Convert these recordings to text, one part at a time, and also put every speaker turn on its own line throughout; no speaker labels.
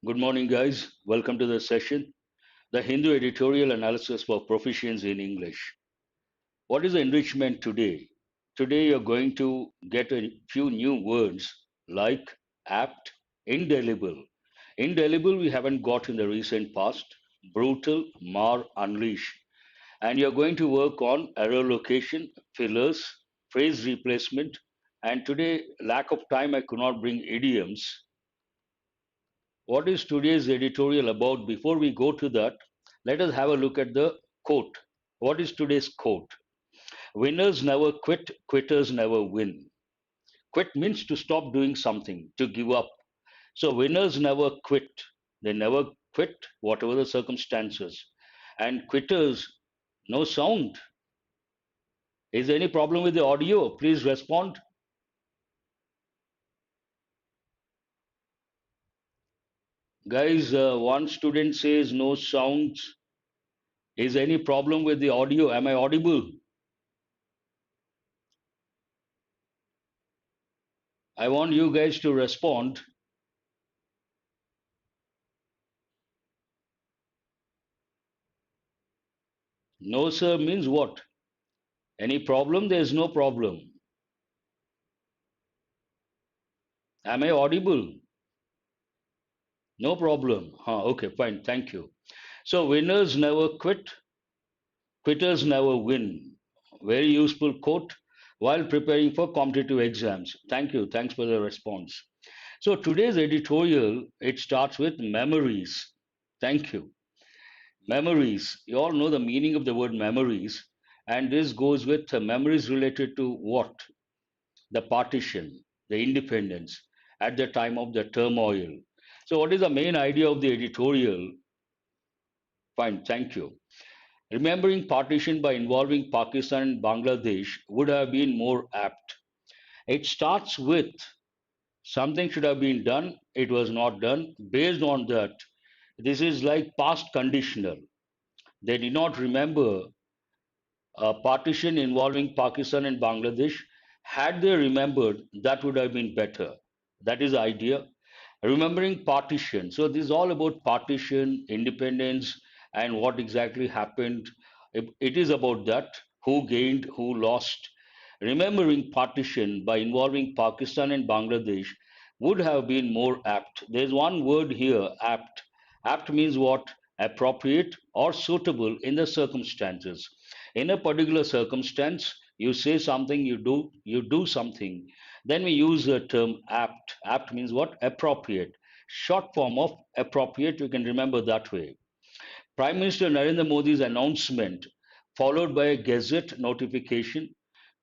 Good morning, guys. Welcome to the session, the Hindu Editorial Analysis for Proficiency in English. What is the enrichment today? Today, you're going to get a few new words like apt, indelible. Indelible, we haven't got in the recent past, brutal, mar, unleash. And you're going to work on error location, fillers, phrase replacement. And today, lack of time, I could not bring idioms. What is today's editorial about? Before we go to that, let us have a look at the quote. What is today's quote? Winners never quit, quitters never win. Quit means to stop doing something, to give up. So winners never quit. They never quit, whatever the circumstances. And quitters, no sound. Is there any problem with the audio? Please respond. Guys, one student says no sounds. Is there any problem with the audio? Am I audible? I want you guys to respond. No, sir means what? Any problem? There is no problem. Am I audible? No problem. Okay, fine. Thank you. So, winners never quit, quitters never win. Very useful quote while preparing for competitive exams. Thank you. Thanks for the response. So, today's editorial, it starts with memories. Thank you. Memories. You all know the meaning of the word memories. And this goes with memories related to what? The partition, the independence at the time of the turmoil. So, what is the main idea of the editorial? Fine, thank you. Remembering partition by involving Pakistan and Bangladesh would have been more apt. It starts with something should have been done, it was not done. Based on that, this is like past conditional. They did not remember a partition involving Pakistan and Bangladesh. Had they remembered, that would have been better. That is the idea. Remembering partition. So this is all about partition, independence, and what exactly happened. It is about that, who gained, who lost. Remembering partition by involving Pakistan and Bangladesh would have been more apt. There's one word here, apt. Apt means what? Appropriate or suitable in the circumstances. In a particular circumstance, you say something, you do something. Then we use the term apt. Apt means what? Appropriate. Short form of appropriate, you can remember that way. Prime Minister Narendra Modi's announcement, followed by a Gazette notification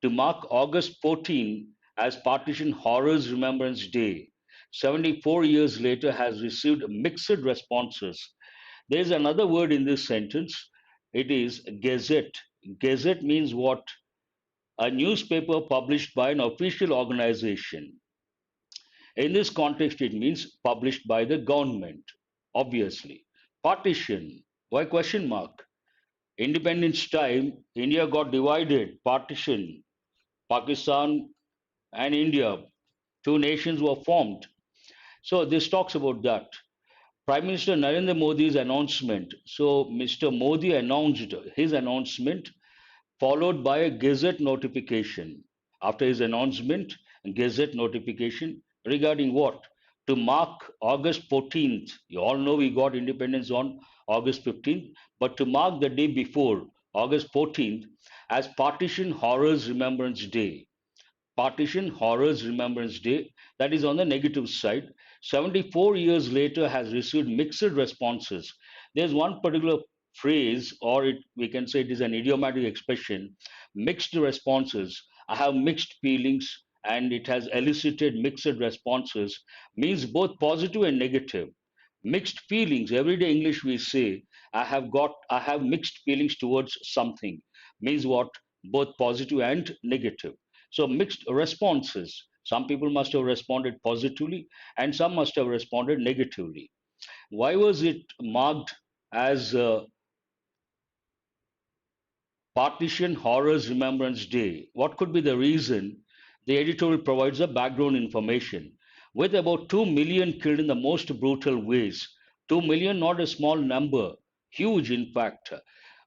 to mark August 14 as Partition Horrors Remembrance Day, 74 years later, has received mixed responses. There is another word in this sentence. It is Gazette. Gazette means what? A newspaper published by an official organization. In this context, it means published by the government, obviously. Partition. Why question mark? Independence time, India got divided, partition. Pakistan and India, two nations were formed. So this talks about that. Prime Minister Narendra Modi's announcement. So Mr. Modi announced his announcement followed by a Gazette notification. After his announcement, a Gazette notification regarding what? To mark August 14th. You all know we got independence on August 15th, but to mark the day before, August 14th, as Partition Horrors Remembrance Day. Partition Horrors Remembrance Day, that is on the negative side, 74 years later has received mixed responses. There's one particular phrase, or we can say it is an idiomatic expression, mixed responses. I have mixed feelings and it has elicited mixed responses, means both positive and negative. Mixed feelings, everyday English we say, I have mixed feelings towards something, means what? Both positive and negative. So mixed responses. Some people must have responded positively and some must have responded negatively. Why was it marked as Partition Horrors Remembrance Day? What could be the reason? The editorial provides a background information. with about 2 million killed in the most brutal ways. 2 million, not a small number, huge in fact.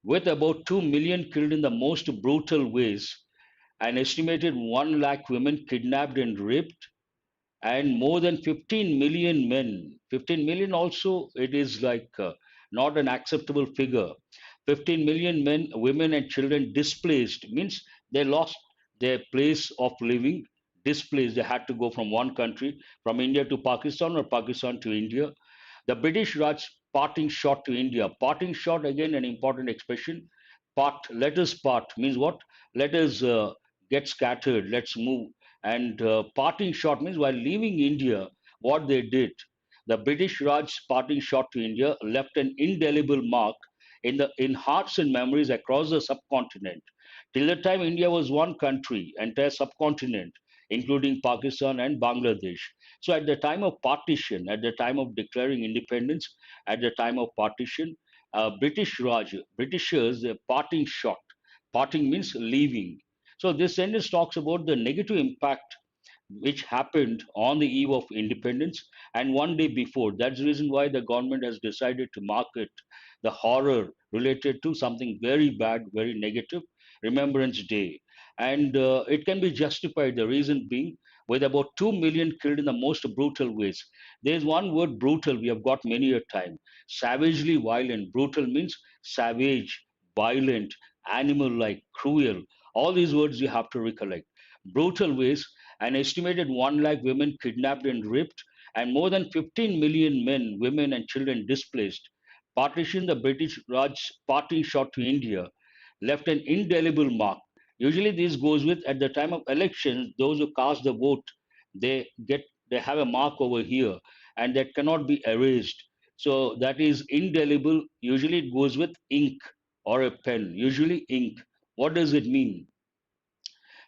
With about 2 million killed in the most brutal ways, an estimated 1 lakh women kidnapped and raped, and more than 15 million men. 15 million also, it is like not an acceptable figure. 15 million men, women, and children displaced means they lost their place of living. Displaced, they had to go from one country, from India to Pakistan or Pakistan to India. The British Raj parting shot to India. Parting shot, again, an important expression. Part, let us part means what? Let us get scattered, let's move. And parting shot means while leaving India, what they did, the British Raj parting shot to India left an indelible mark in hearts and memories across the subcontinent. Till the time India was one country, entire subcontinent, including Pakistan and Bangladesh. So at the time of partition, at the time of declaring independence, at the time of partition, British Raj, Britishers, parting shot. Parting means leaving. So this sentence talks about the negative impact which happened on the eve of independence and one day before. That's the reason why the government has decided to market the horror related to something very bad, very negative, Remembrance Day. And it can be justified, the reason being, with about 2 million killed in the most brutal ways. There's one word, brutal, we have got many a time. Savagely violent. Brutal means savage, violent, animal like, cruel. All these words you have to recollect. Brutal ways, an estimated 1 lakh women kidnapped and raped, and more than 15 million men, women, and children displaced. Partition, the British Raj parting shot to India, left an indelible mark. Usually, this goes with at the time of elections, those who cast the vote, they have a mark over here, and that cannot be erased. So that is indelible. Usually, it goes with ink or a pen. Usually, ink. What does it mean?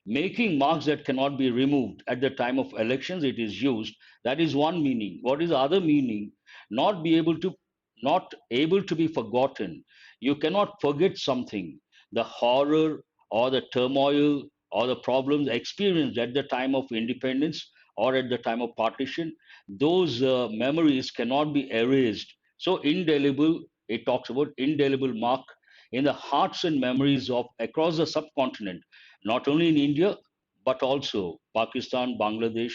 Making marks that cannot be removed at the time of elections it is used. That is one meaning. What is the other meaning? Not able to not able to be forgotten. You cannot forget something, the horror or the turmoil or the problems experienced at the time of independence or at the time of partition. Those memories cannot be erased. So indelible, it talks about indelible mark in the hearts and memories of across the subcontinent, not only in India, but also Pakistan, Bangladesh.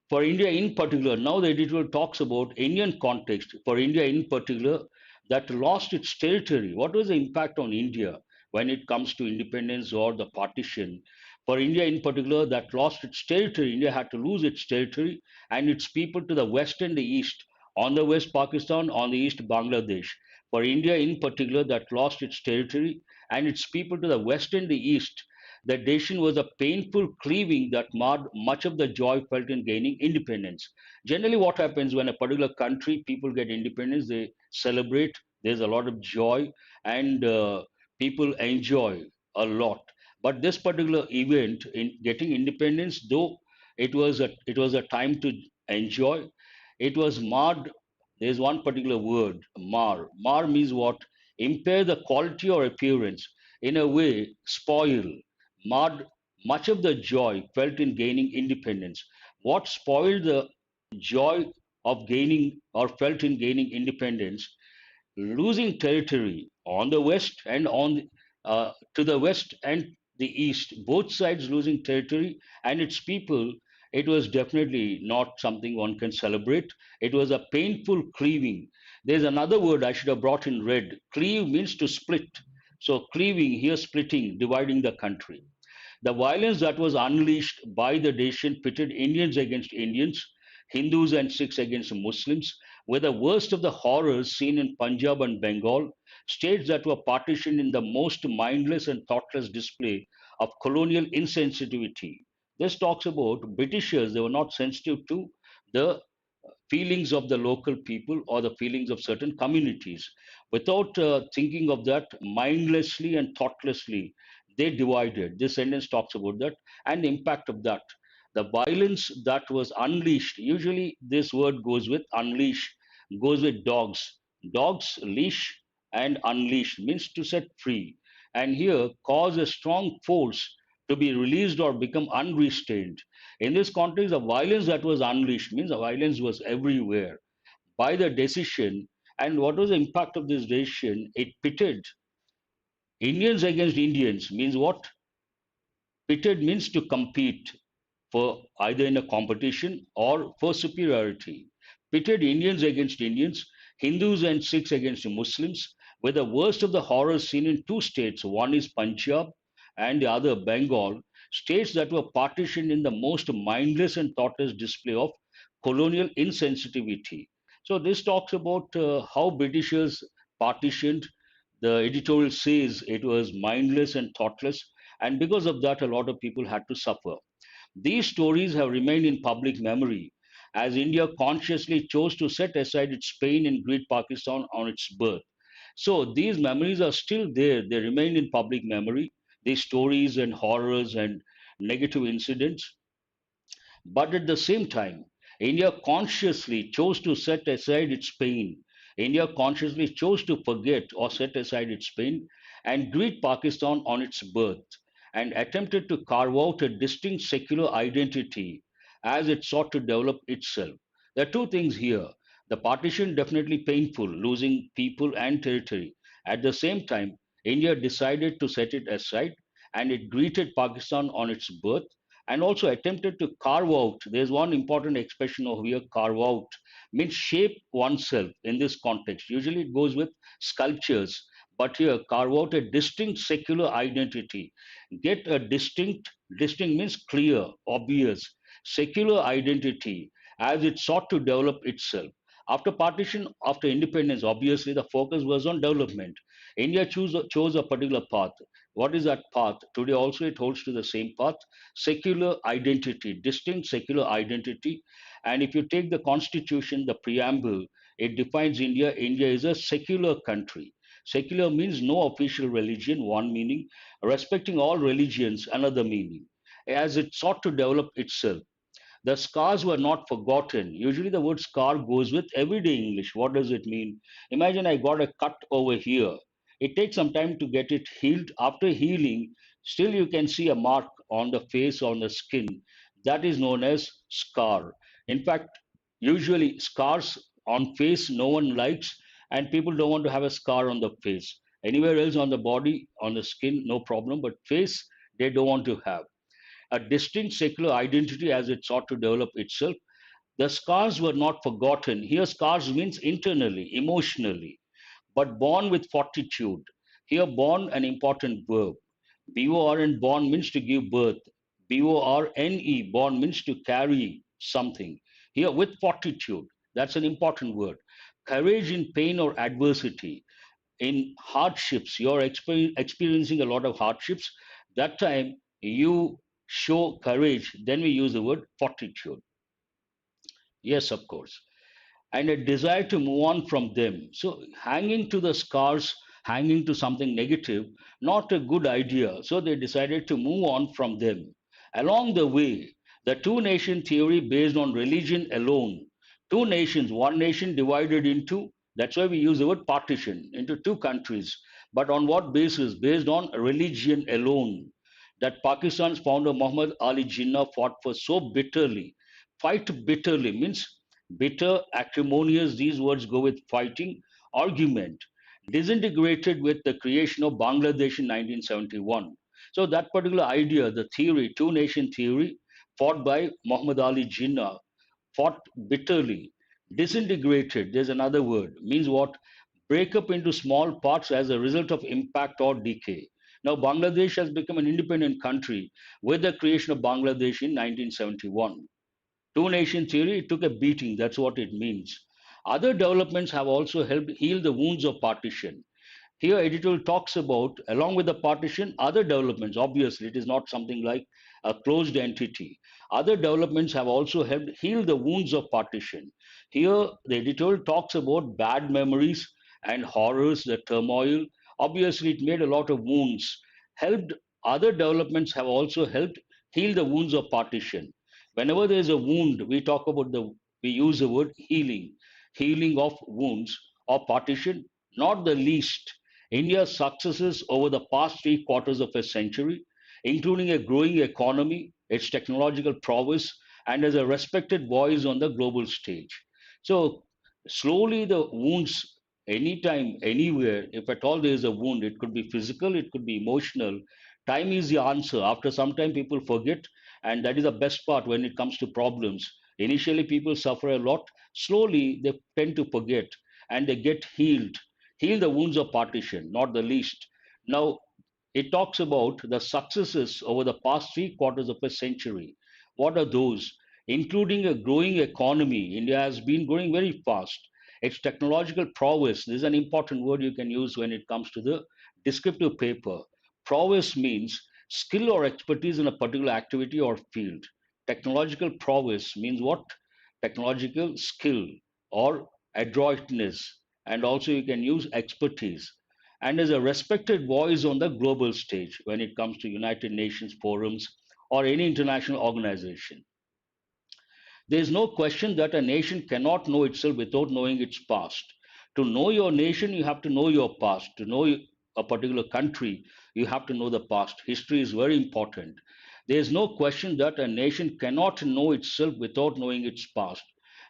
For India in particular, now the editorial talks about Indian context. For India in particular, that lost its territory. What was the impact on India when it comes to independence or the partition? For India in particular, that lost its territory. India had to lose its territory and its people to the west and the east. On the west, Pakistan, on the east, Bangladesh. For India in particular, that lost its territory and its people to the west and the east, the nation was a painful cleaving that marred much of the joy felt in gaining independence. Generally, what happens when a particular country people get independence, they celebrate. There's a lot of joy, and people enjoy a lot. But this particular event in getting independence, though it was a time to enjoy, it was marred. There's one particular word, mar. Mar means what? Impair the quality or appearance. In a way, spoil, marred much of the joy felt in gaining independence. What spoiled the joy of gaining or felt in gaining independence? Losing territory on the west and to the west and the east, both sides losing territory and its people. It was definitely not something one can celebrate. It was a painful cleaving. There's another word I should have brought in red. Cleave means to split. So cleaving here, splitting, dividing the country. The violence that was unleashed by the nation pitted Indians against Indians, Hindus and Sikhs against Muslims, were the worst of the horrors seen in Punjab and Bengal, states that were partitioned in the most mindless and thoughtless display of colonial insensitivity. This talks about Britishers, they were not sensitive to the feelings of the local people or the feelings of certain communities. Without thinking of that, mindlessly and thoughtlessly, they divided. This sentence talks about that and the impact of that. The violence that was unleashed, usually this word goes with unleash, goes with dogs. Dogs, leash, and unleash means to set free. And here, cause a strong force. to be released or become unrestrained. In this context, the violence that was unleashed means the violence was everywhere by the decision. And what was the impact of this decision? It pitted Indians against Indians, means what? Pitted means to compete for either in a competition or for superiority. Pitted Indians against Indians, Hindus and Sikhs against Muslims, with the worst of the horrors seen in two states. One is Punjab and the other Bengal, states that were partitioned in the most mindless and thoughtless display of colonial insensitivity. So this talks about how Britishers partitioned. The editorial says it was mindless and thoughtless, and because of that, a lot of people had to suffer. These stories have remained in public memory as India consciously chose to set aside its pain and greet Pakistan on its birth. So these memories are still there, they remain in public memory, these stories and horrors and negative incidents. But at the same time, India consciously chose to set aside its pain. India consciously chose to forget or set aside its pain and greet Pakistan on its birth and attempted to carve out a distinct secular identity as it sought to develop itself. There are two things here. The partition definitely painful, losing people and territory. At the same time, India decided to set it aside and it greeted Pakistan on its birth and also attempted to carve out. There's one important expression over here: carve out means shape oneself in this context. Usually it goes with sculptures, but here carve out a distinct secular identity. Get a distinct means clear, obvious, secular identity as it sought to develop itself. After partition, after independence, obviously the focus was on development. India chose a particular path. What is that path? Today also it holds to the same path: secular identity, distinct secular identity. And if you take the constitution, the preamble, it defines India. India is a secular country. Secular means no official religion, one meaning. Respecting all religions, another meaning. As it sought to develop itself, the scars were not forgotten. Usually, the word scar goes with everyday English. What does it mean? Imagine I got a cut over here. It takes some time to get it healed. After healing, still you can see a mark on the face, on the skin. That is known as scar. In fact, usually scars on face no one likes, and people don't want to have a scar on the face. Anywhere else on the body, on the skin, no problem, but face, they don't want to have a distinct secular identity as it sought to develop itself. The scars were not forgotten. Here, scars means internally, emotionally, but born with fortitude. Here, born an important verb. BORN, born means to give birth. BORNE, born means to carry something. Here, with fortitude, that's an important word. Courage in pain or adversity, in hardships, you're experiencing a lot of hardships. That time you show courage, then we use the word fortitude. Yes, of course. And a desire to move on from them. So hanging to the scars, hanging to something negative, not a good idea. So they decided to move on from them. Along the way, the two nation theory based on religion alone. Two nations, one nation divided into, that's why we use the word partition, into two countries. But on what basis? Based on religion alone. That Pakistan's founder Muhammad Ali Jinnah fought for so bitterly. Fight bitterly means bitter, acrimonious, these words go with fighting, argument, disintegrated with the creation of Bangladesh in 1971. So that particular idea, the theory, two nation theory, fought by Muhammad Ali Jinnah, fought bitterly, disintegrated, there's another word, means what? Break up into small parts as a result of impact or decay. Now, Bangladesh has become an independent country with the creation of Bangladesh in 1971. Two nation theory, it took a beating. That's what it means. Other developments have also helped heal the wounds of partition. Here, editorial talks about, along with the partition, other developments. Obviously, it is not something like a closed entity. Other developments have also helped heal the wounds of partition. Here, the editorial talks about bad memories and horrors, the turmoil. Obviously, it made a lot of wounds. Helped other developments have also helped heal the wounds of partition. Whenever there is a wound, we use the word healing, healing of wounds or partition. Not the least, India's successes over the past three quarters of a century, including a growing economy, its technological prowess, and as a respected voice on the global stage. So, slowly the wounds, anytime, anywhere, if at all there is a wound, it could be physical, it could be emotional. Time is the answer. After some time, people forget, and that is the best part when it comes to problems. Initially, people suffer a lot. Slowly, they tend to forget and they get healed. Heal the wounds of partition, not the least. Now, it talks about the successes over the past three quarters of a century. What are those? Including a growing economy. India has been growing very fast. Its technological prowess, this is an important word you can use when it comes to the descriptive paper. Prowess means skill or expertise in a particular activity or field. Technological prowess means what? Technological skill or adroitness. And also you can use expertise and is a respected voice on the global stage when it comes to United Nations forums or any international organization. There is no question that a nation cannot know itself without knowing its past. To know your nation, you have to know your past. To know a particular country, you have to know the past. History is very important. There is no question that a nation cannot know itself without knowing its past,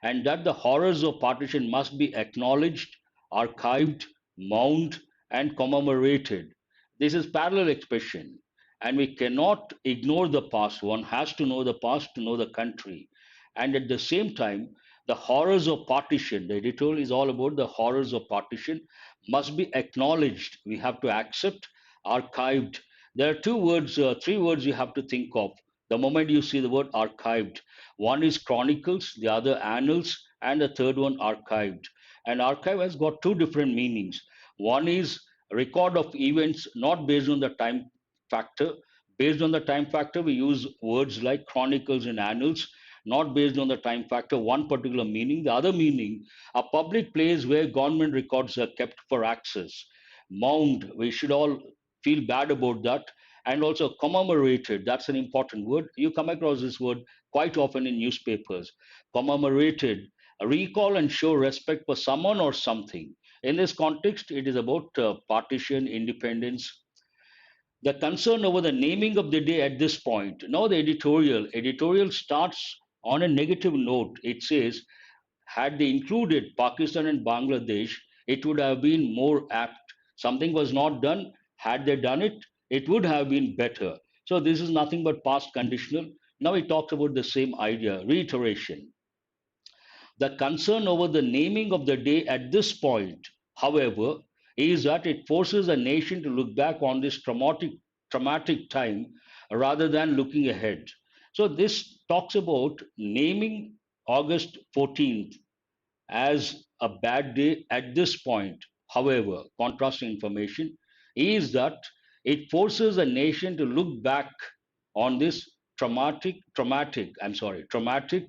and that the horrors of partition must be acknowledged, archived, mourned, and commemorated. This is parallel expression, and we cannot ignore the past. One has to know the past to know the country. And at the same time, the horrors of partition, the editorial is all about the horrors of partition, must be acknowledged. We have to accept, archived. There are two words, three words you have to think of the moment you see the word archived. One is chronicles, the other annals, and the third one archived. And archive has got two different meanings. One is record of events not based on the time factor. Based on the time factor, we use words like chronicles and annals, not based on the time factor, one particular meaning. The other meaning, a public place where government records are kept for access. Mound, we should all feel bad about that. And also commemorated, that's an important word. You come across this word quite often in newspapers. Commemorated, recall and show respect for someone or something. In this context, it is about partition, independence, the concern over the naming of the day at this point. Now the editorial starts on a negative note. It says, had they included Pakistan and Bangladesh, it would have been more apt. Something was not done. Had they done it, it would have been better. So this is nothing but past conditional. Now he talks about the same idea, reiteration. The concern over the naming of the day at this point, however, is that it forces a nation to look back on this traumatic time rather than looking ahead. So this talks about naming August 14th as a bad day at this point. However, contrasting information is that it forces a nation to look back on this traumatic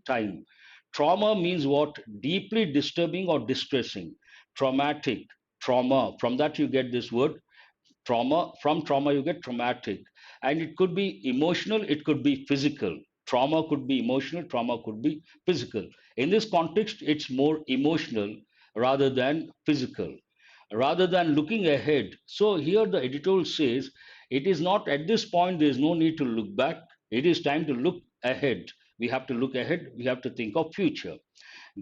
time. Trauma means what? Deeply disturbing or distressing. Traumatic, trauma. From that you get this word trauma. From trauma you get traumatic, and it could be emotional, it could be physical. Trauma could be emotional, trauma could be physical. In this context, it's more emotional rather than physical, rather than looking ahead. So here the editorial says it is not at this point, there is no need to look back. It is time to look ahead. We have to look ahead, we have to think of future.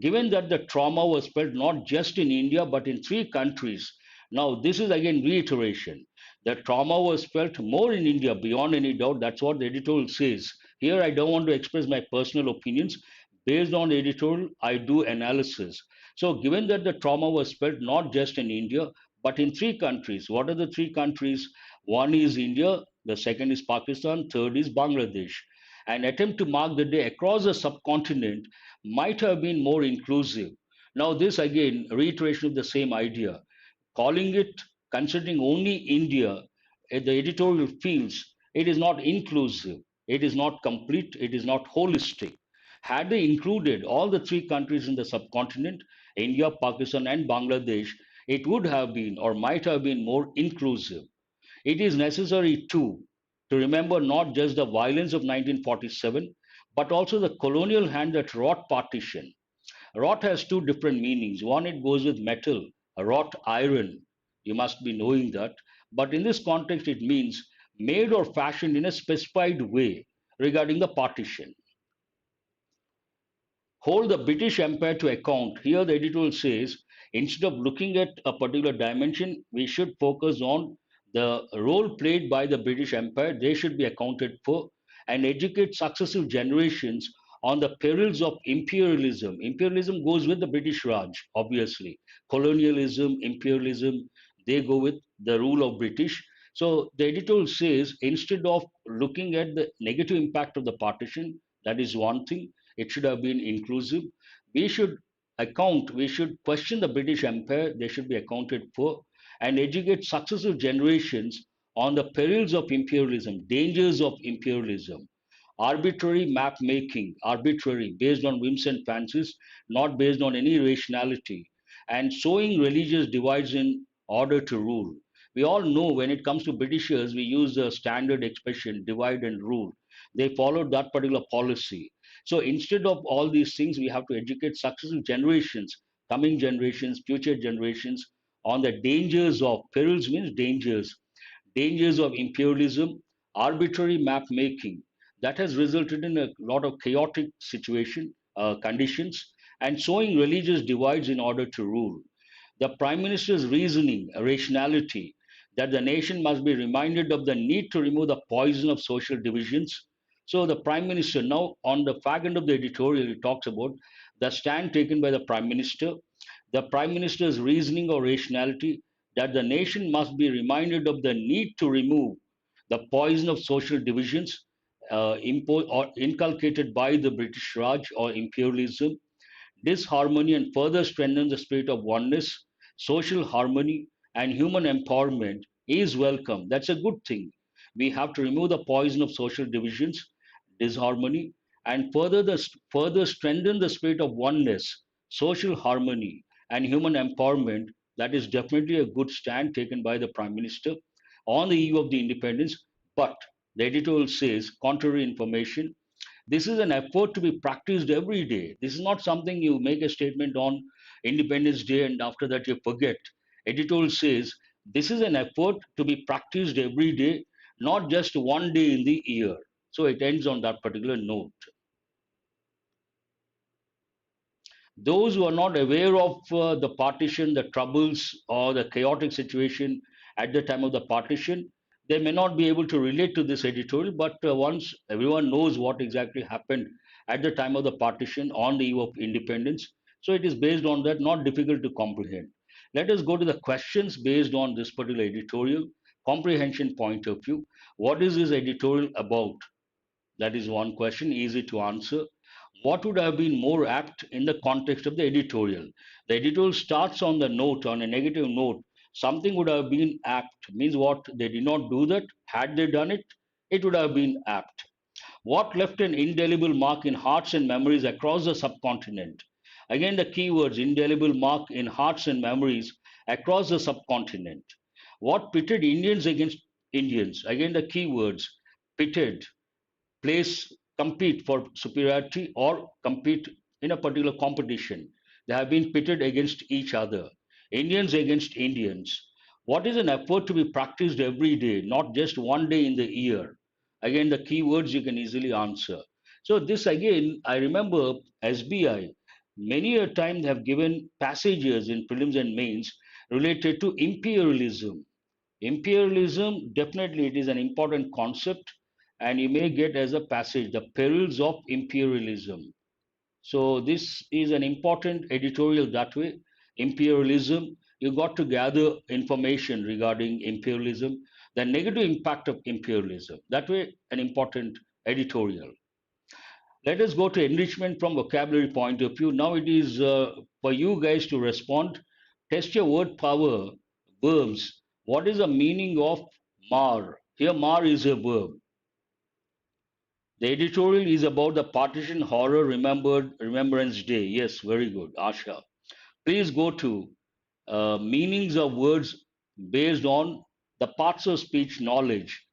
Given that the trauma was felt not just in India but in three countries. Now, this is again reiteration. The trauma was felt more in India beyond any doubt. That's what the editorial says. Here, I don't want to express my personal opinions. Based on the editorial, I do analysis. So, given that the trauma was felt not just in India but in three countries, what are the three countries? One is India, the second is Pakistan, third is Bangladesh. An attempt to mark the day across the subcontinent might have been more inclusive. Now, this again, reiteration of the same idea. Calling it, considering only India, the editorial feels it is not inclusive, it is not complete, it is not holistic. Had they included all the three countries in the subcontinent, India, Pakistan, and Bangladesh, it would have been or might have been more inclusive. It is necessary too to remember not just the violence of 1947, but also the colonial hand that wrought partition. Wrought has two different meanings. One, it goes with metal, wrought iron. You must be knowing that. But in this context, it means made or fashioned in a specified way regarding the partition. Hold the British Empire to account. Here, the editorial says instead of looking at a particular dimension, we should focus on the role played by the British Empire. They should be accounted for and educate successive generations on the perils of imperialism. Imperialism goes with the British Raj, obviously. Colonialism, imperialism, they go with the rule of British. So the editorial says instead of looking at the negative impact of the partition, that is one thing, it should have been inclusive. We should we should question the British Empire, they should be accounted for, and educate successive generations on the perils of imperialism, dangers of imperialism. Arbitrary map making, arbitrary, based on whims and fancies, not based on any rationality, and sowing religious divides in order to rule. We all know when it comes to Britishers, we use the standard expression divide and rule. They followed that particular policy. So instead of all these things, we have to educate successive generations, coming generations, future generations on the dangers of perils means dangers of imperialism, arbitrary map making that has resulted in a lot of chaotic conditions, and sowing religious divides in order to rule. The Prime Minister's reasoning, rationality, that the nation must be reminded of the need to remove the poison of social divisions. So the Prime Minister, now on the fag end of the editorial, he talks about the stand taken by the Prime Minister, the Prime Minister's reasoning or rationality that the nation must be reminded of the need to remove the poison of social divisions imposed or inculcated by the British Raj or imperialism, disharmony, and further strengthen the spirit of oneness, social harmony, and human empowerment is welcome. That's a good thing. We have to remove the poison of social divisions, disharmony, and further strengthen the spirit of oneness, social harmony, and human empowerment. That is definitely a good stand taken by the Prime Minister on the eve of the independence. But the editorial says contrary information. This is an effort to be practiced every day. This is not something you make a statement on Independence Day and after that you forget. Editorial says this is an effort to be practiced every day, not just one day in the year. So it ends on that particular note. Those who are not aware of the partition, the troubles, or the chaotic situation at the time of the partition, they may not be able to relate to this editorial. But once everyone knows what exactly happened at the time of the partition on the eve of independence, so it is based on that, not difficult to comprehend. Let us go to the questions based on this particular editorial comprehension point of view. What is this editorial about? That is one question, easy to answer. What would have been more apt in the context of the editorial? The editorial starts on the note, on a negative note. Something would have been apt, means what? They did not do that. Had they done it, it would have been apt. What left an indelible mark in hearts and memories across the subcontinent? Again, the keywords indelible mark in hearts and memories across the subcontinent. What pitted Indians against Indians? Again, the keywords pitted, place, compete for superiority or compete in a particular competition. They have been pitted against each other. Indians against Indians. What is an effort to be practiced every day, not just one day in the year? Again, the keywords you can easily answer. So this again, I remember SBI many a time they have given passages in prelims and mains related to imperialism. Imperialism, definitely, it is an important concept, and you may get as a passage the perils of imperialism. So, this is an important editorial that way. Imperialism, you got to gather information regarding imperialism, the negative impact of imperialism. That way, an important editorial. Let us go to enrichment from vocabulary point of view. Now it is for you guys to respond. Test your word power, verbs. What is the meaning of mar? Here, mar is a verb. The editorial is about the partition horror remembrance day. Yes, very good, Asha. Please go to meanings of words based on the parts of speech knowledge.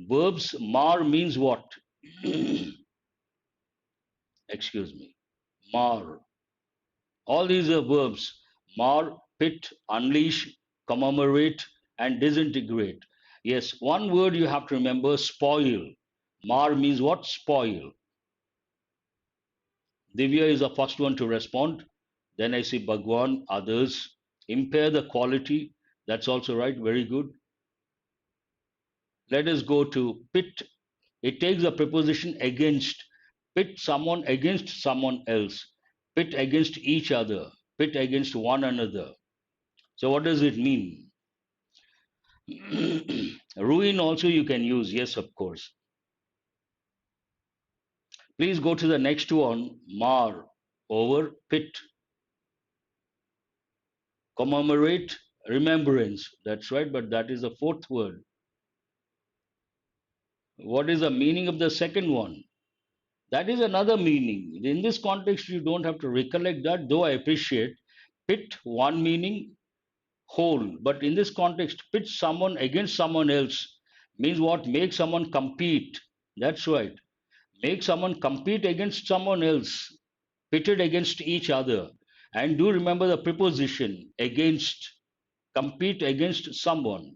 Verbs, mar means what? Excuse me. Mar. All these are verbs: mar, pit, unleash, commemorate, and disintegrate. Yes, one word you have to remember, spoil. Mar means what? Spoil. Divya is the first one to respond. Then I see Bhagwan, others. Impair the quality. That's also right. Very good. Let us go to pit. It takes a preposition against. Pit someone against someone else. Pit against each other. Pit against one another. So what does it mean? Ruin also you can use. Yes, of course. Please go to the next one. Mar over pit. Commemorate, remembrance. That's right, but that is the fourth word. What is the meaning of the second one? That is another meaning. In this context, you don't have to recollect that, though I appreciate. Pit, one meaning, whole. But in this context, pit someone against someone else means what? Make someone compete. That's right. Make someone compete against someone else, pitted against each other. And do remember the preposition against, compete against someone.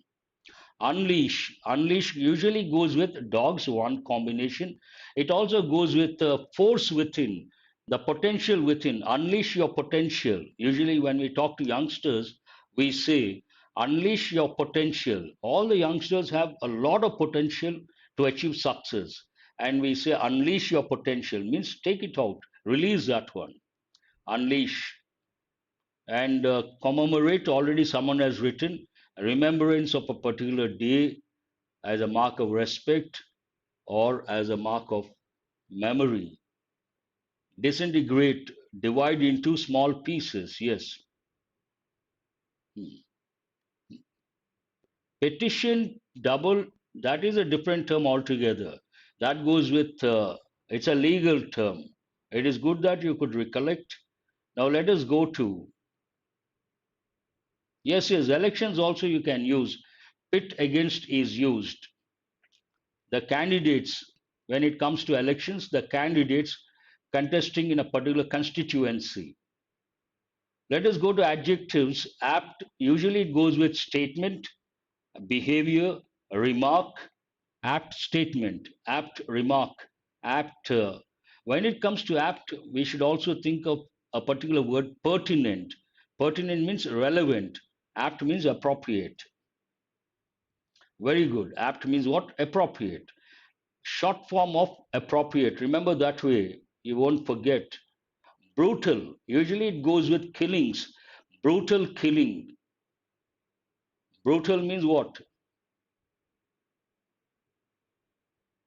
Unleash. Unleash usually goes with dogs, one combination. It also goes with force within, the potential within. Unleash your potential. Usually, when we talk to youngsters, we say, unleash your potential. All the youngsters have a lot of potential to achieve success. And we say, unleash your potential means take it out, release that one. Unleash. And commemorate, already someone has written, remembrance of a particular day as a mark of respect or as a mark of memory. Disintegrate, divide into small pieces. Yes. Hmm. Petition, double, that is a different term altogether. That goes with, it's a legal term. It is good that you could recollect. Now let us go to, yes, yes, elections also you can use. Pit against is used. The candidates, when it comes to elections, the candidates contesting in a particular constituency. Let us go to adjectives. Apt, usually it goes with statement, behavior, remark, apt statement, apt remark, apt. When it comes to apt, we should also think of a particular word, pertinent. Pertinent means relevant. Apt means appropriate. Very good. Apt means what? Appropriate. Short form of appropriate. Remember that way. You won't forget. Brutal. Usually it goes with killings. Brutal killing. Brutal means what?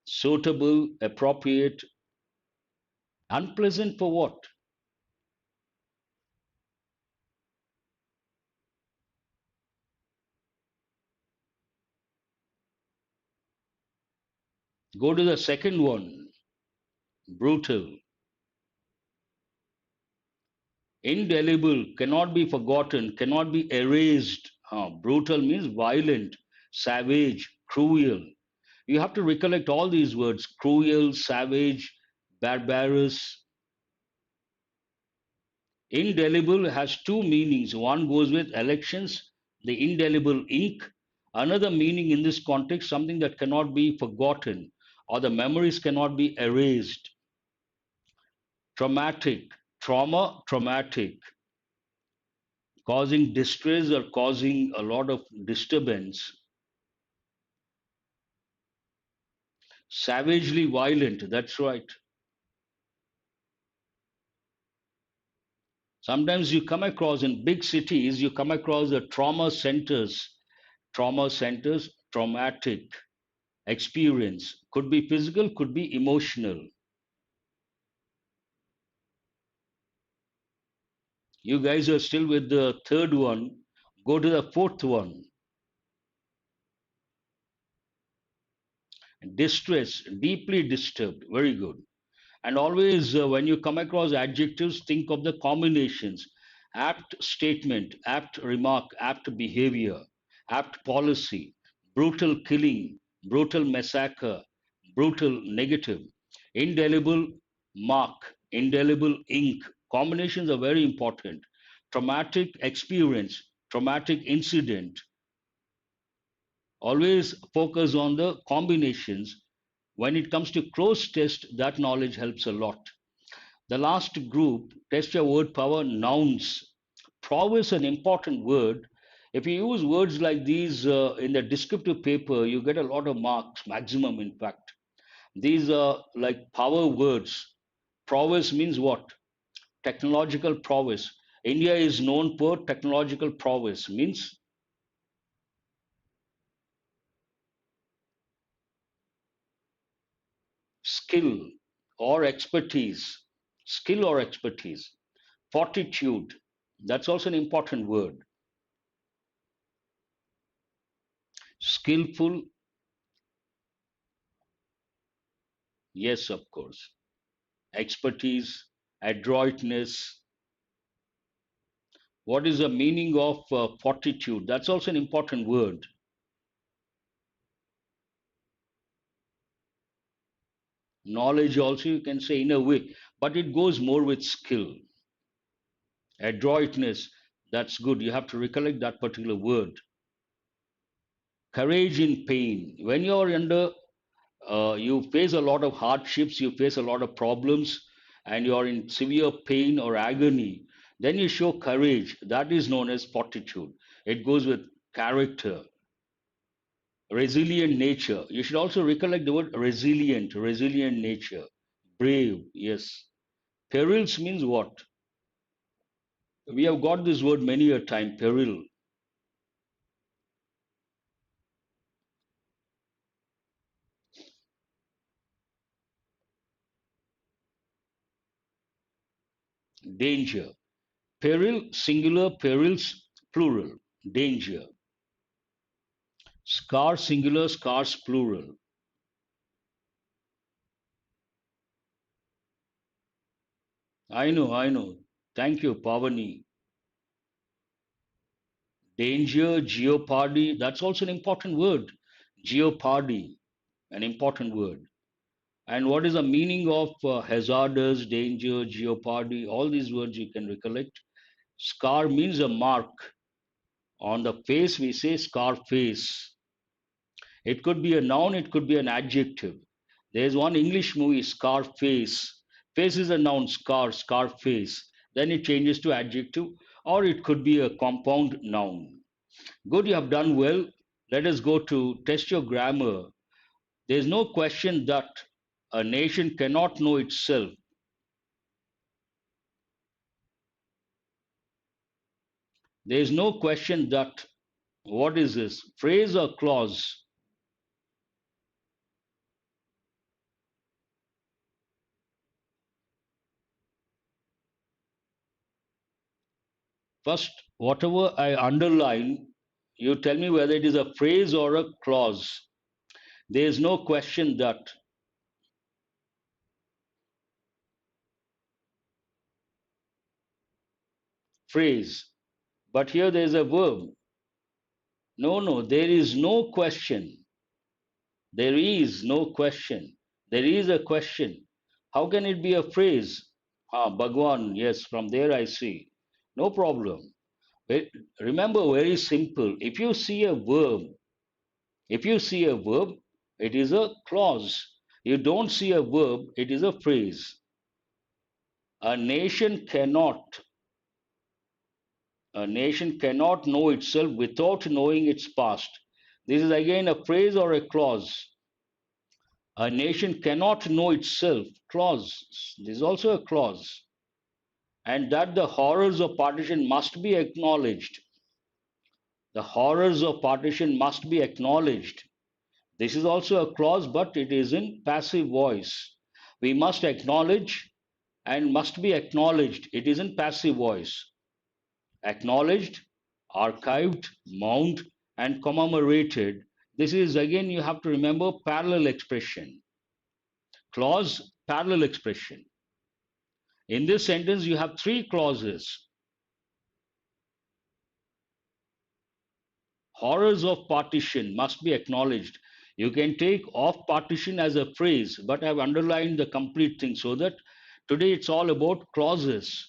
Suitable, appropriate, unpleasant for what? Go to the second one. Brutal. Indelible, cannot be forgotten, cannot be erased. Brutal means violent, savage, cruel. You have to recollect all these words: cruel, savage, barbarous. Indelible has two meanings. One goes with elections, the indelible ink. Another meaning in this context, something that cannot be forgotten or the memories cannot be erased. Traumatic, trauma, traumatic, causing distress or causing a lot of disturbance. Savagely violent, that's right. Sometimes you come across in big cities, you come across the trauma centers, traumatic experience. Could be physical, could be emotional. You guys are still with the third one. Go to the fourth one. Distress, deeply disturbed. Very good. And always, when you come across adjectives, think of the combinations: apt statement, apt remark, apt behavior, apt policy, brutal killing, brutal massacre, brutal negative, indelible mark, indelible ink. Combinations are very important. Traumatic experience, traumatic incident, Always focus on the combinations. When it comes to cloze test, that knowledge helps a lot. The last group, test your word power, nouns. Prowess, an important word. If you use words like these in the descriptive paper, you get a lot of marks, maximum in fact. These are like power words. Prowess means what? Technological prowess. India is known for technological prowess, means skill or expertise. Skill or expertise. Fortitude. That's also an important word. Skillful. Yes, of course. Expertise, adroitness. What is the meaning of fortitude? That's also an important word. Knowledge, also, you can say in a way, but it goes more with skill. Adroitness, that's good. You have to recollect that particular word. Courage in pain. When you're under, you face a lot of hardships, you face a lot of problems, and you're in severe pain or agony, then you show courage. That is known as fortitude. It goes with character. Resilient nature. You should also recollect the word resilient, resilient nature. Brave, yes. Perils means what? We have got this word many a time, peril. Danger. Peril, singular, perils, plural. Danger. Scar, singular, scars, plural. I know, I know. Thank you, Pavani. Danger, jeopardy, that's also an important word. Jeopardy, an important word. And what is the meaning of hazardous, danger, jeopardy? All these words you can recollect. Scar means a mark. On the face, we say scar face. It could be a noun, it could be an adjective. There's one English movie, Scar Face. Face is a noun, scar, scar face. Then it changes to adjective, or it could be a compound noun. Good, you have done well. Let us go to test your grammar. There's no question that a nation cannot know itself. There is no question that, what is this? Phrase or clause? First, whatever I underline, you tell me whether it is a phrase or a clause. There is no question that phrase. But here there is a verb. No, no, there is no question. There is no question. There is a question. How can it be a phrase? Ah, Bhagwan, yes, from there I see. No problem. Remember, very simple. If you see a verb, it is a clause. You don't see a verb, it is a phrase. A nation cannot, a nation cannot know itself without knowing its past. This is again a phrase or a clause. A nation cannot know itself. Clause. This is also a clause. And that the horrors of partition must be acknowledged. The horrors of partition must be acknowledged. This is also a clause, but it is in passive voice. We must acknowledge and must be acknowledged. It is in passive voice. Acknowledged, archived, mourned, and commemorated. This is again, you have to remember parallel expression. Clause, parallel expression. In this sentence, you have three clauses. Horrors of partition must be acknowledged. You can take off partition as a phrase, but I've underlined the complete thing so that today it's all about clauses.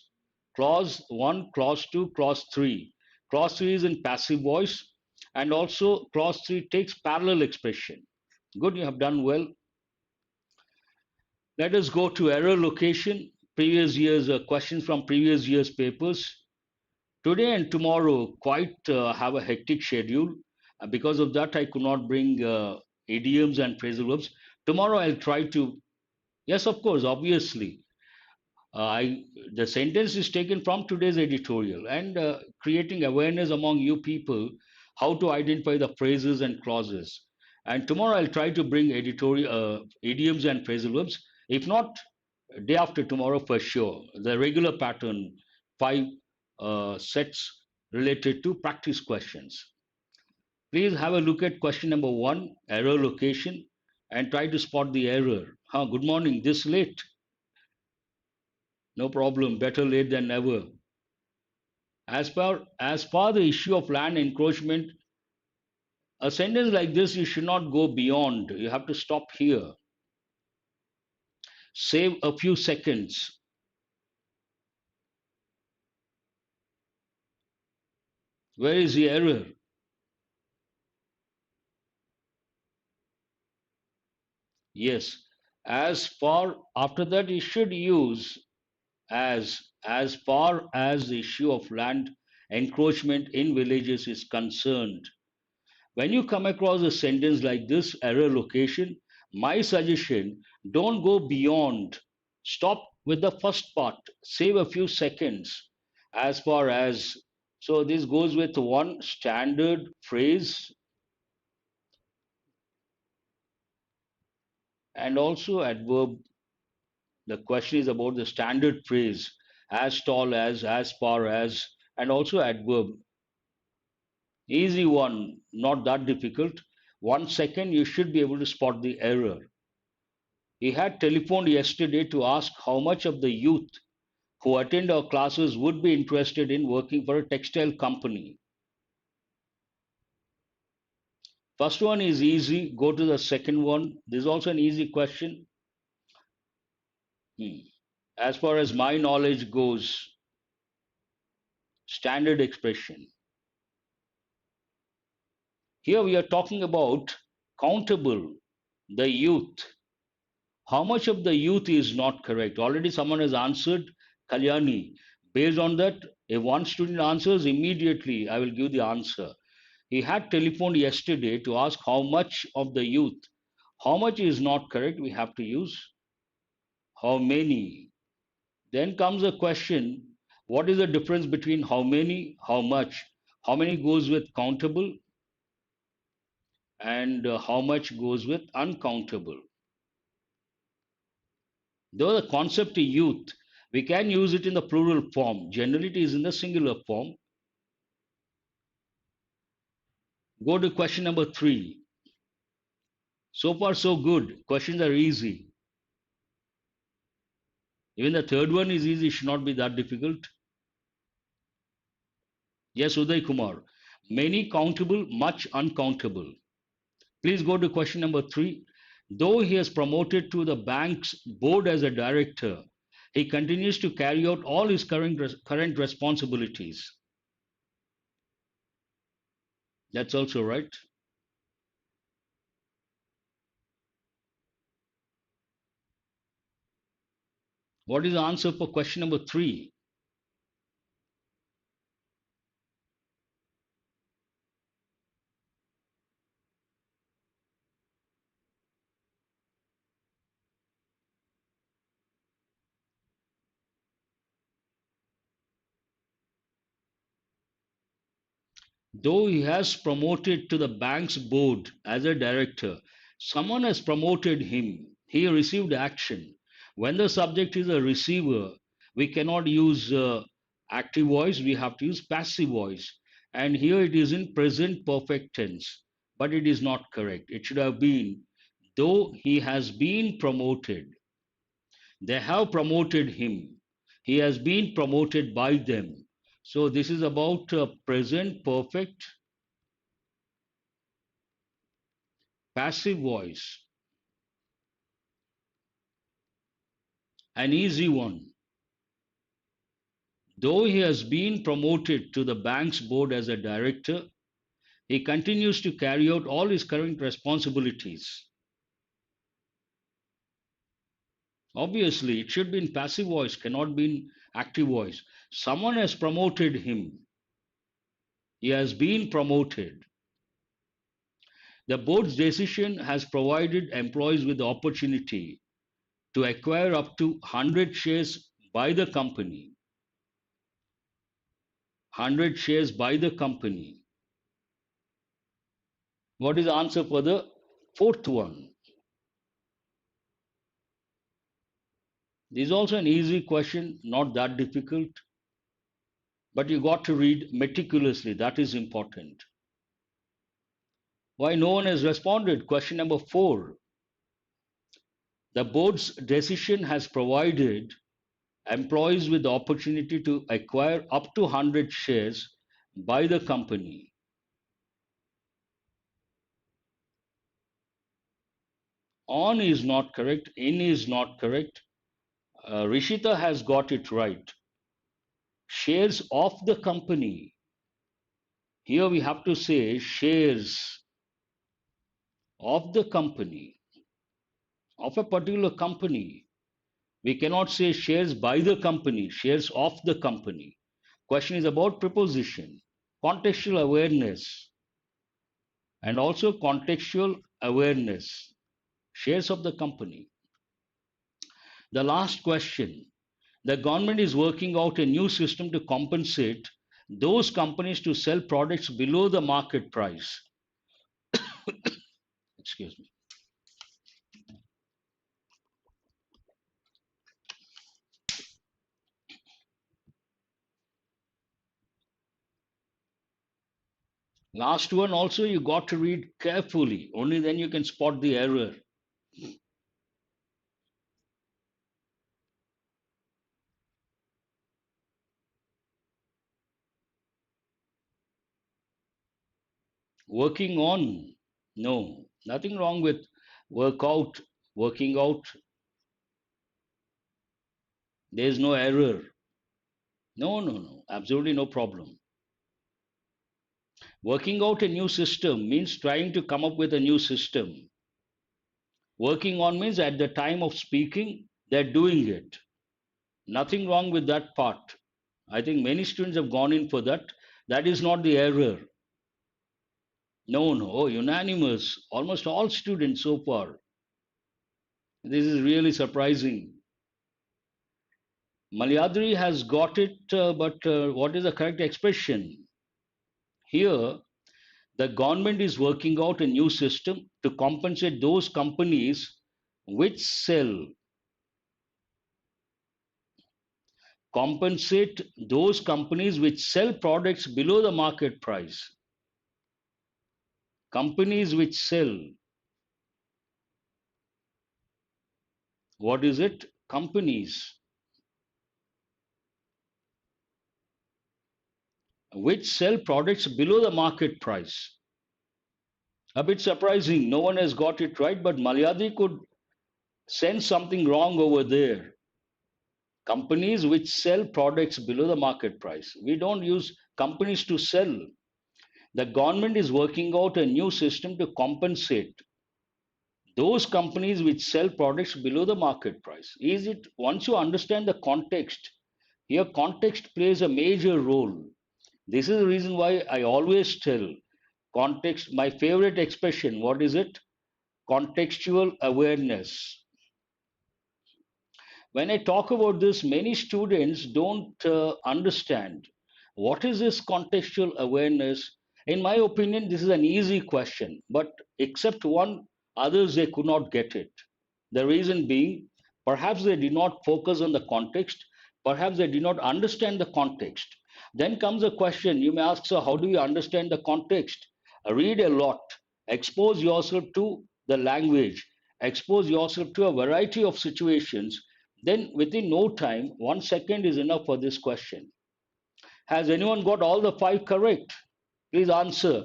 Clause 1, clause 2, clause 3. Clause 3 is in passive voice. And also clause 3 takes parallel expression. Good, you have done well. Let us go to error location. Previous years questions from previous years papers. Today and tomorrow quite have a hectic schedule. Because of that, I could not bring idioms and phrasal verbs. Tomorrow I'll try to. Yes, of course, obviously. The sentence is taken from today's editorial and creating awareness among you people how to identify the phrases and clauses. And tomorrow I'll try to bring editorial idioms and phrasal verbs. If not, day after tomorrow for sure. The regular pattern, five sets related to practice questions. Please have a look at question number one, error location, and try to spot the error. Good morning, this late? No problem, better late than never. As far the issue of land encroachment, a sentence like this you should not go beyond. You have to stop here. Save a few seconds. Where is the error? Yes. As far after that you should use as far as the issue of land encroachment in villages is concerned. When you come across a sentence like this, error location, my suggestion, don't go beyond. Stop with the first part. Save a few seconds as far as. So this goes with one standard phrase and also adverb. The question is about the standard phrase as tall as far as, and also adverb. Easy one, not that difficult. 1 second, you should be able to spot the error. He had telephoned yesterday to ask how much of the youth who attend our classes would be interested in working for a textile company. First one is easy. Go to the second one. This is also an easy question. As far as my knowledge goes, standard expression. Here we are talking about countable, the youth. How much of the youth is not correct? Already someone has answered, Kalyani. Based on that, if one student answers immediately, I will give the answer. He had telephoned yesterday to ask how much of the youth. How much is not correct? We have to use how many. Then comes a question, what is the difference between how many, how much? How many goes with countable and how much goes with uncountable? Though the concept is youth, we can use it in the plural form. Generally, it is in the singular form. Go to question number 3. So far, so good. Questions are easy. Even the third one is easy, it should not be that difficult. Yes, Uday Kumar. Many countable, much uncountable. Please go to question number 3. Though he has promoted to the bank's board as a director, he continues to carry out all his current responsibilities. That's also right. What is the answer for question number 3? Though he has promoted to the bank's board as a director, someone has promoted him. He received action. When the subject is a receiver, we cannot use active voice, we have to use passive voice. And here it is in present perfect tense, but it is not correct. It should have been, though he has been promoted. They have promoted him. He has been promoted by them. So this is about present perfect passive voice, an easy one. Though he has been promoted to the bank's board as a director, He continues to carry out all his current responsibilities. Obviously, it should be in passive voice, cannot be in active voice. Someone has promoted him. He has been promoted. The board's decision has provided employees with the opportunity to acquire up to 100 shares by the company. 100 shares by the company. What is the answer for the fourth one? This is also an easy question, not that difficult, but you got to read meticulously. That is important. Why no one has responded? Question number 4. The board's decision has provided employees with the opportunity to acquire up to 100 shares by the company. On is not correct, in is not correct. Rishita has got it right. Shares of the company. Here we have to say shares of the company, of a particular company. We cannot say shares by the company, shares of the company. Question is about preposition, contextual awareness, and also contextual awareness, shares of the company. The last question, the government is working out a new system to compensate those companies to sell products below the market price. Excuse me. Last one also you got to read carefully. Only then you can spot the error. Working on. No, nothing wrong with work out, working out. There's no error. No, no, no. Absolutely no problem. Working out a new system means trying to come up with a new system. Working on means at the time of speaking, they're doing it. Nothing wrong with that part. I think many students have gone in for that. That is not the error. No, no. Oh, unanimous. Almost all students so far. This is really surprising. Malayadri has got it, but what is the correct expression? Here, the government is working out a new system to compensate those companies which sell, compensate those companies which sell products below the market price. Companies which sell, what is it? Companies which sell products below the market price. A bit surprising, no one has got it right, but Malayadi could sense something wrong over there. Companies which sell products below the market price. We don't use companies to sell. The government is working out a new system to compensate those companies which sell products below the market price. Is it once you understand the context, here context plays a major role. This is the reason why I always tell context, my favorite expression, what is it? Contextual awareness. When I talk about this, many students don't understand what is this contextual awareness. In my opinion, this is an easy question, but except one, others they could not get it. The reason being, perhaps they did not focus on the context, perhaps they did not understand the context. Then comes a question you may ask, so how do you understand the context? Read a lot, expose yourself to the language, expose yourself to a variety of situations, then within no time, 1 second is enough for this question. Has anyone got all the 5 correct? Please answer.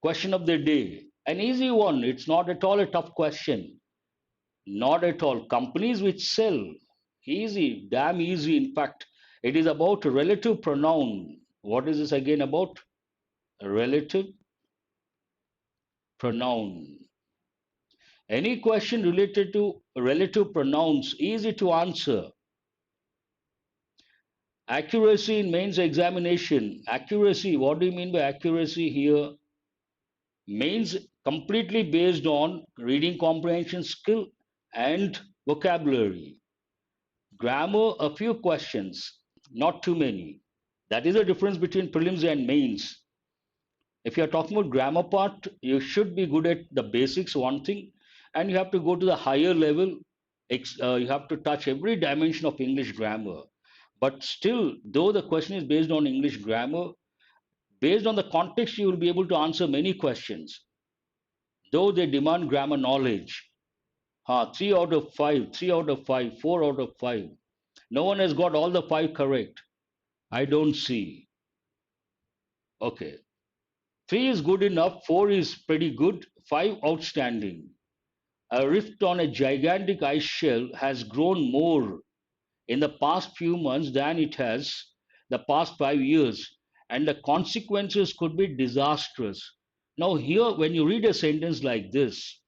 Question of the day. An easy one. It's not at all a tough question. Not at all. Companies which sell. Easy. Damn easy. In fact, it is about relative pronoun. What is this again about? relative pronoun. Any question related to relative pronouns, easy to answer. Accuracy in mains examination. Accuracy, what do you mean by accuracy here? Mains completely based on reading comprehension skill and vocabulary. Grammar, a few questions, not too many. That is the difference between prelims and mains. If you are talking about grammar part, you should be good at the basics, one thing, and you have to go to the higher level. You have to touch every dimension of English grammar. But still, though the question is based on English grammar, based on the context, you will be able to answer many questions, though they demand grammar knowledge. 3 out of 5, 3 out of 5, 4 out of 5. No one has got all the 5 correct. I don't see. Okay. 3 is good enough, 4 is pretty good, 5 outstanding. A rift on a gigantic ice shell has grown more in the past few months than it has the past 5 years, and the consequences could be disastrous. Now, here, when you read a sentence like this,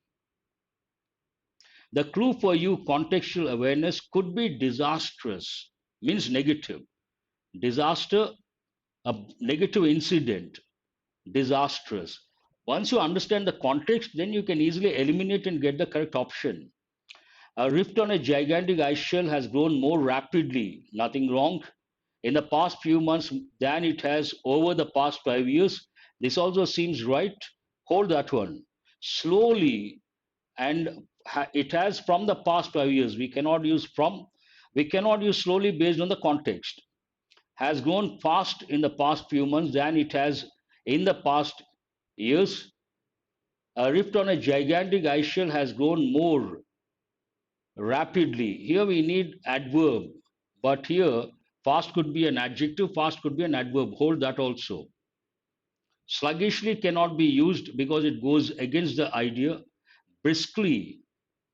the clue for you, contextual awareness, could be disastrous, means negative. Disaster, a negative incident, disastrous. Once you understand the context, then you can easily eliminate and get the correct option. A rift on a gigantic ice shell has grown more rapidly, nothing wrong, in the past few months than it has over the past 5 years. This also seems right. Hold that one. Slowly, and it has from the past 5 years. We cannot use slowly based on the context. Has grown fast in the past few months than it has in the past years. A rift on a gigantic ice shell has grown more rapidly. Here we need adverb, but here fast could be an adjective, fast could be an adverb. Hold that also. Sluggishly cannot be used because it goes against the idea. Briskly,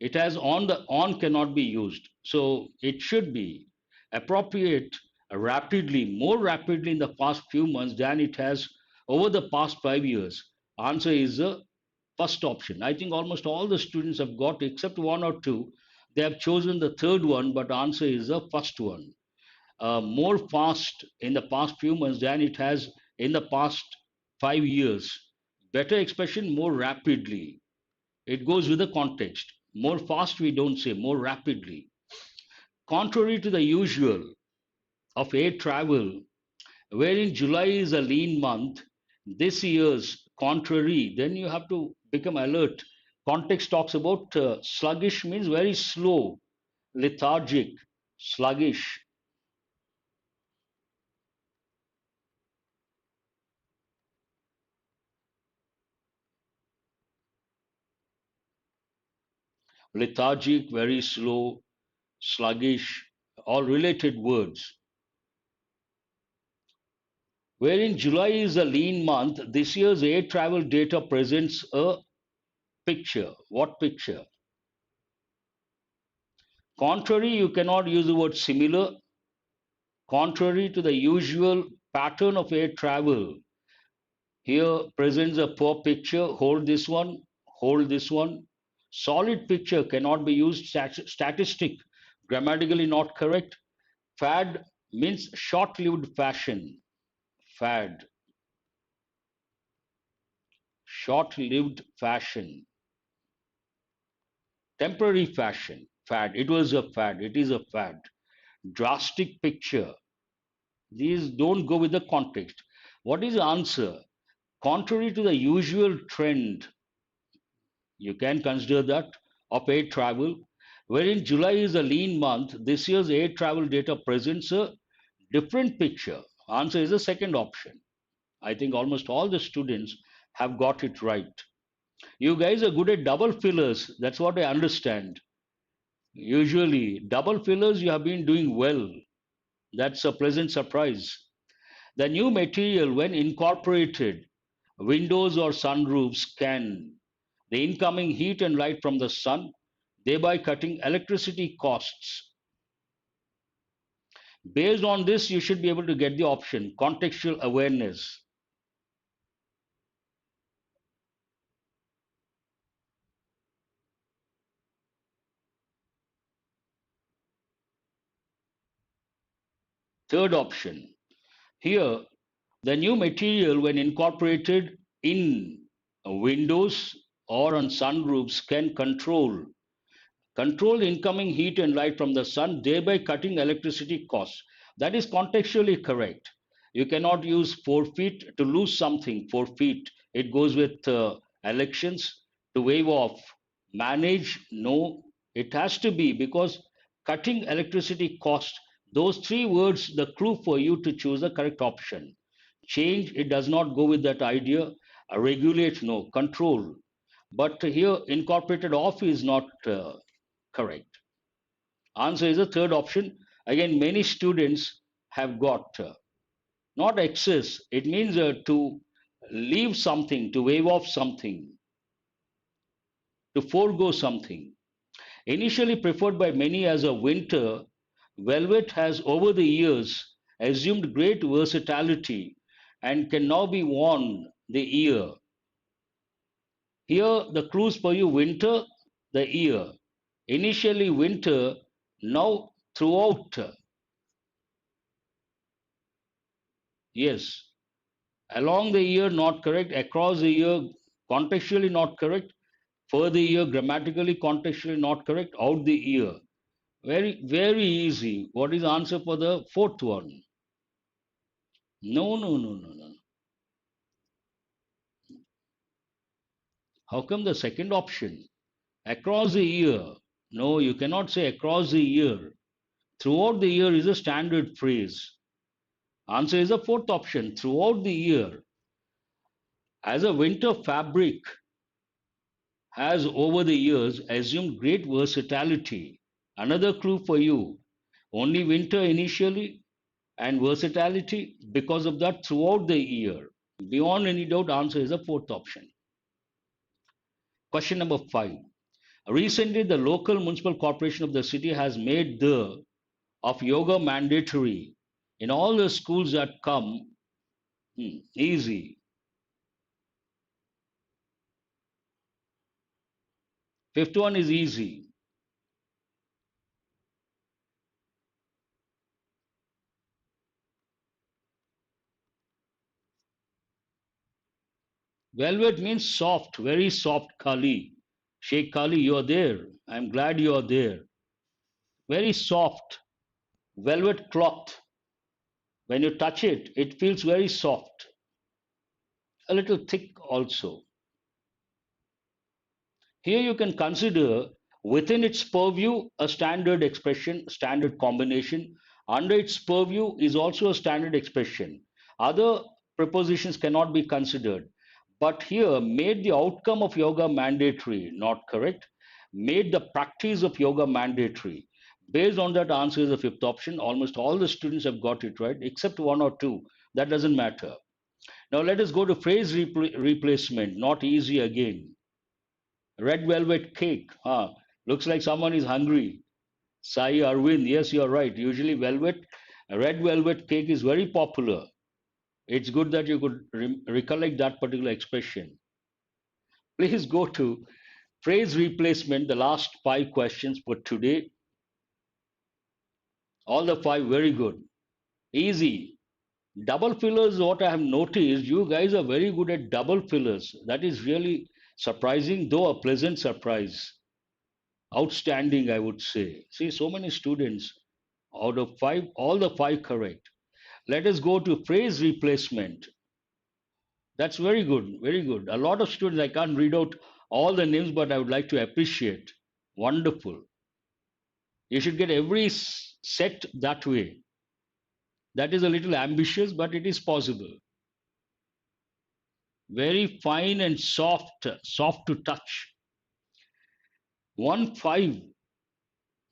it has on, the on cannot be used. So it should be appropriate rapidly, more rapidly in the past few months than it has over the past 5 years. Answer is the first option. I think almost all the students have got, except one or two, they have chosen the third one, but answer is the first one. More fast in the past few months than it has in the past 5 years. Better expression, more rapidly. It goes with the context. More fast, we don't say, more rapidly. Contrary to the usual of air travel, wherein July is a lean month, this year's contrary, then you have to become alert. Context talks about sluggish means very slow, lethargic, sluggish. Lethargic, very slow, sluggish, all related words. Wherein July is a lean month, this year's air travel data presents a picture. What picture? Contrary, you cannot use the word similar. Contrary to the usual pattern of air travel, here presents a poor picture. Hold this one, hold this one. Solid picture cannot be used. Statistic, grammatically not correct. Fad means short lived fashion. Fad, short lived fashion. Temporary fashion, fad. It was a fad, it is a fad. Drastic picture. These don't go with the context. What is the answer? Contrary to the usual trend, you can consider that, of air travel, wherein July is a lean month, this year's air travel data presents a different picture. Answer is the second option. I think almost all the students have got it right. You guys are good at double fillers. That's what I understand. Usually, double fillers, you have been doing well. That's a pleasant surprise. The new material, when incorporated, windows or sunroofs can the incoming heat and light from the sun, thereby cutting electricity costs. Based on this, you should be able to get the option contextual awareness. Third option. Here, the new material, when incorporated in windows or on sunroofs, can control incoming heat and light from the sun, thereby cutting electricity costs. That is contextually correct. You cannot use forfeit to lose something. Forfeit. It goes with elections. To waive off. Manage. No. It has to be because cutting electricity cost. Those three words, the clue for you to choose the correct option. Change. It does not go with that idea. Regulate. No. Control. But here incorporated off is not correct. Answer is the third option. Again, many students have got not excess. It means to leave something, to waive off something, to forego something. Initially preferred by many as a winter, velvet has over the years assumed great versatility and can now be worn the year. Here, the clues for you: winter, the year. Initially winter, now throughout. Yes, along the year, not correct. Across the year, contextually not correct. For the year, grammatically, contextually not correct. Out the year. Very, very easy. What is the answer for the fourth one? No, no, no, no, no. How come the second option? Across the year. No, you cannot say across the year. Throughout the year is a standard phrase. Answer is the fourth option. Throughout the year. As a winter fabric has over the years assumed great versatility. Another clue for you: only winter initially and versatility because of that throughout the year. Beyond any doubt, answer is the fourth option. Question number 5. Recently, the local municipal corporation of the city has made the of yoga mandatory in all the schools that come. Easy. Fifth one is easy. Velvet means soft, very soft. Kali. Sheikh Kali, you are there. I'm glad you are there. Very soft. Velvet cloth. When you touch it, it feels very soft. A little thick also. Here you can consider within its purview a standard expression, standard combination. Under its purview is also a standard expression. Other prepositions cannot be considered. But here, made the outcome of yoga mandatory, not correct. Made the practice of yoga mandatory. Based on that, answer is the fifth option. Almost all the students have got it right, except one or two. That doesn't matter. Now let us go to phrase replacement. Not easy again. Red velvet cake. Looks like someone is hungry. Sai Arvind, yes, you're right. Usually red velvet cake is very popular. It's good that you could recollect that particular expression. Please go to phrase replacement, the last 5 questions for today. All the 5 very good. Easy. Double fillers, what I have noticed, you guys are very good at double fillers. That is really surprising, though a pleasant surprise. Outstanding, I would say. See, so many students out of 5, all the 5 correct. Let us go to phrase replacement. That's very good, very good. A lot of students, I can't read out all the names, but I would like to appreciate. Wonderful. You should get every set that way. That is a little ambitious, but it is possible. Very fine and soft, soft to touch. 1-5.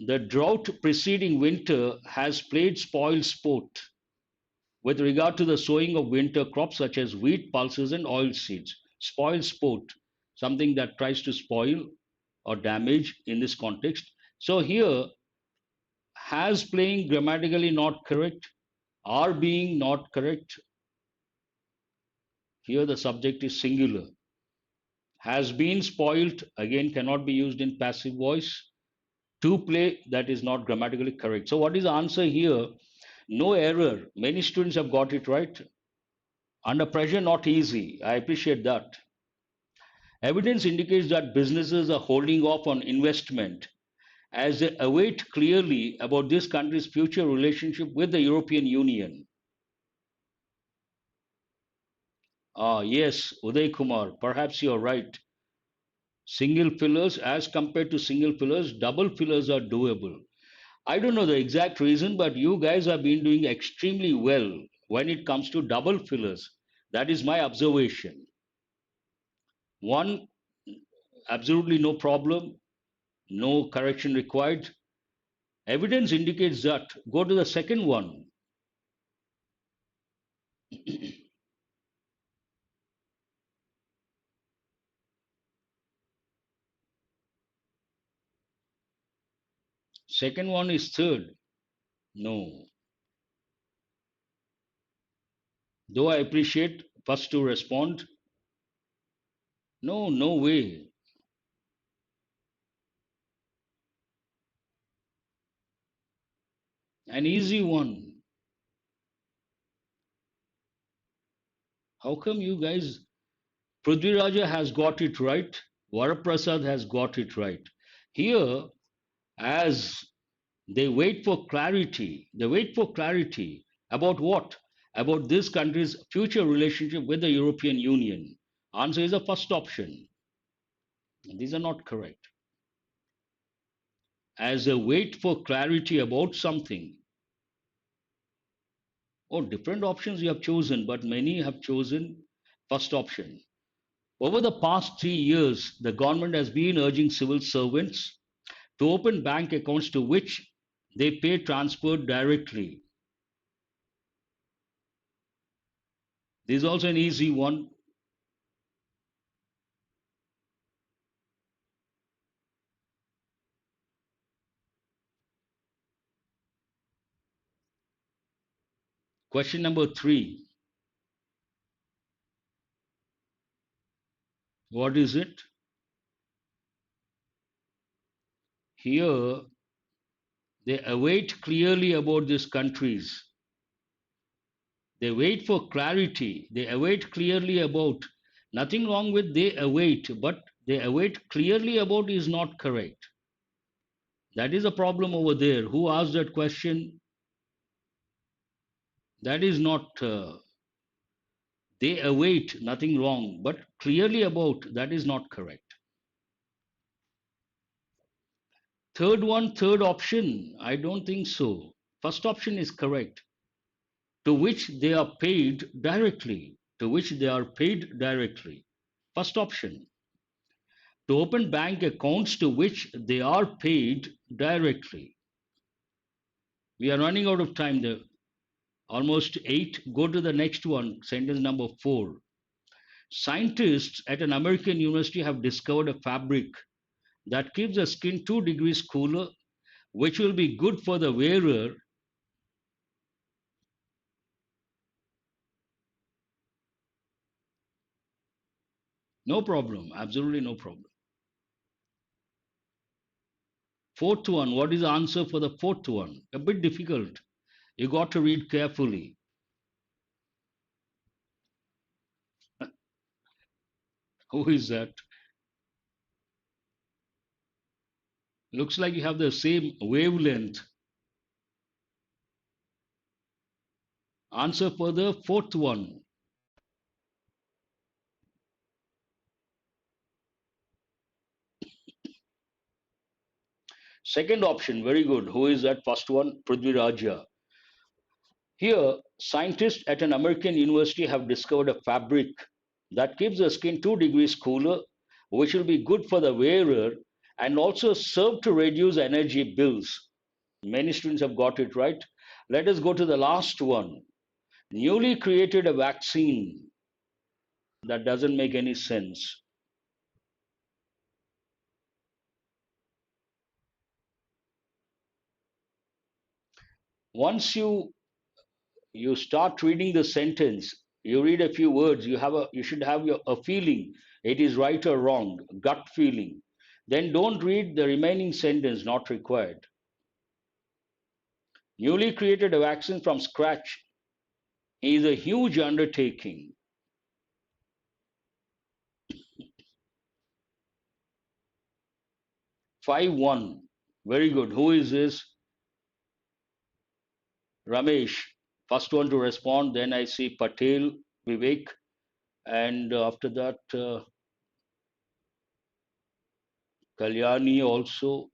The drought preceding winter has played spoil sport with regard to the sowing of winter crops such as wheat, pulses, and oil seeds. Spoil sport, something that tries to spoil or damage in this context. So here, has playing grammatically not correct, are being not correct. Here the subject is singular. Has been spoiled, again, cannot be used in passive voice. To play, that is not grammatically correct. So what is the answer here? No error. Many students have got it right. Under pressure, not easy. I appreciate that. Evidence indicates that businesses are holding off on investment as they await clearly about this country's future relationship with the European Union. Ah, yes, Uday Kumar, perhaps you're right. Single fillers, as compared to single fillers, double fillers are doable. I don't know the exact reason, but you guys have been doing extremely well when it comes to double fillers. That is my observation. One, absolutely no problem, no correction required. Evidence indicates that. Go to the second one. Second one is third. No. Though I appreciate first to respond. No, no way. An easy one. How come you guys? Prithviraja has got it right. Varaprasad has got it right. Here, as they wait for clarity, they wait for clarity about what? About this country's future relationship with the European Union. Answer is the first option. These are not correct. As they wait for clarity about something. Oh, different options you have chosen, but many have chosen first option. Over the past 3 years, the government has been urging civil servants to open bank accounts to which they pay transport directly. This is also an easy one. Question number 3. What is it? Here, they await clearly about these countries. They wait for clarity. They await clearly about. Nothing wrong with they await, but they await clearly about is not correct. That is a problem over there. Who asked that question? That is not, they await, nothing wrong, but clearly about, that is not correct. Third one, third option, I don't think so. First option is correct. To which they are paid directly. To which they are paid directly. First option. To open bank accounts to which they are paid directly. We are running out of time there. Almost 8. Go to the next one, sentence number 4. Scientists at an American university have discovered a fabric that keeps the skin 2 degrees cooler, which will be good for the wearer. No problem, absolutely no problem. Fourth one, what is the answer for the fourth one? A bit difficult. You got to read carefully. Who is that? Looks like you have the same wavelength. Answer for the fourth one. Second option, very good. Who is that first one? Prithvi Raja. Here, scientists at an American university have discovered a fabric that keeps the skin 2 degrees cooler, which will be good for the wearer and also serve to reduce energy bills. Many students have got it right. Let us go to the last one. Newly created a vaccine. That doesn't make any sense. Once you start reading the sentence, you read a few words, you should have a feeling it is right or wrong, gut feeling. Then don't read the remaining sentence, not required. Newly created a vaccine from scratch is a huge undertaking. 5-1. Very good. Who is this? Ramesh. First one to respond. Then I see Patel, Vivek, and after that, Kalyani also,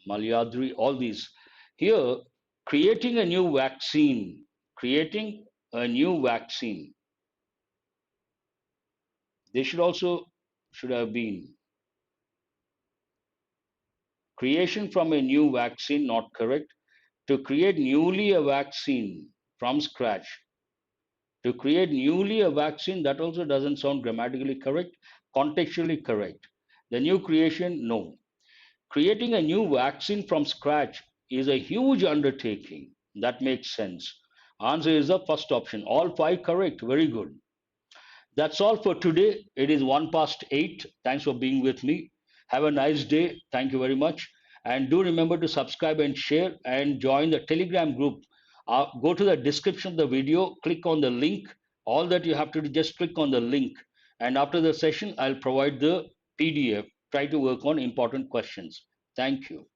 Malyadri, all these. Here, creating a new vaccine, creating a new vaccine. They should also should have been creation from a new vaccine, not correct. To create newly a vaccine from scratch. To create newly a vaccine, that also doesn't sound grammatically correct, contextually correct. The new creation, no. Creating a new vaccine from scratch is a huge undertaking. That makes sense. Answer is the first option. All five correct. Very good. That's all for today. It is 1 past 8. Thanks for being with me. Have a nice day. Thank you very much. And do remember to subscribe and share and join the Telegram group. Go to the description of the video, click on the link. All that you have to do, just click on the link. And after the session, I'll provide the PDF. Try to work on important questions. Thank you.